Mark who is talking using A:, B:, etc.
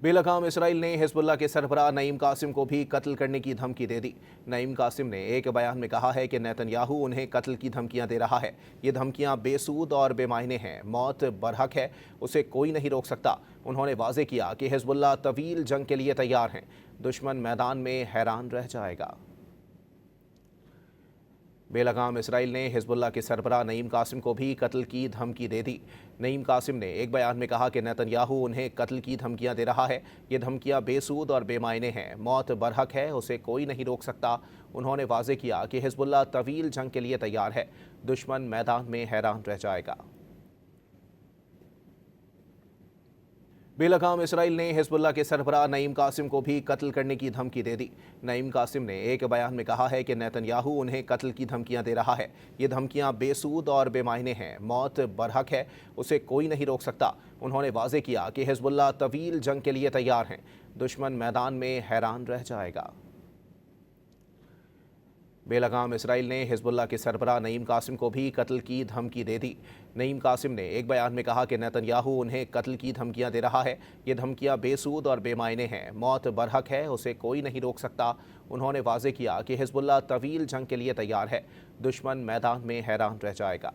A: बेलगाम Israel ने Hezbollah के सरबराह नईम कासिम को भी कत्ल करने की धमकी दे दी। नईम कासिम ने एक बयान में कहा है कि नेतन्याहू उन्हें कत्ल की धमकियां दे रहा है। ये धमकियां बेसूद और बेमायने हैं। मौत बरहक है, उसे कोई नहीं रोक सकता। उन्होंने वाज़ेह किया कि हिजबुल्लाह तवील जंग के लिए तैयार हैं। दुश्मन मैदान में हैरान रह जाएगा। बेलगाम इसराइल ने हिजबुल्लाह के सरबराह नईम कासिम को भी कत्ल की धमकी दे दी। नईम कासिम ने एक बयान में कहा कि नेतन्याहू उन्हें कत्ल की धमकियां दे रहा है। ये धमकियां बेसूद और बेमायने हैं। मौत बरहक है, उसे कोई नहीं रोक सकता। उन्होंने वाज़ेह किया कि हिजबुल्लाह तवील जंग के लिए तैयार है। दुश्मन मैदान में हैरान रह जाएगा। बेलगाम इसराइल ने हिजबुल्लाह के सरबराह नईम कासिम को भी कत्ल करने की धमकी दे दी। नईम कासिम ने एक बयान में कहा है कि नेतन्याहू उन्हें कत्ल की धमकियां दे रहा है। ये धमकियां बेसूद और बेमायने हैं। मौत बरहक है, उसे कोई नहीं रोक सकता। उन्होंने वाज़ेह किया कि हिजबुल्लाह तवील जंग के लिए तैयार हैं। दुश्मन मैदान में हैरान रह जाएगा। बेलगाम इसराइल ने हिजबुल्लाह के सरबराह नईम कासिम को भी कत्ल की धमकी दे दी। नईम कासिम ने एक बयान में कहा कि नेतन्याहू उन्हें कत्ल की धमकियां दे रहा है। ये धमकियां बेसूद और बेमायने हैं। मौत बरहक है, उसे कोई नहीं रोक सकता। उन्होंने वाज़ेह किया कि हिजबुल्लाह तवील जंग के लिए तैयार है। दुश्मन मैदान में हैरान रह जाएगा।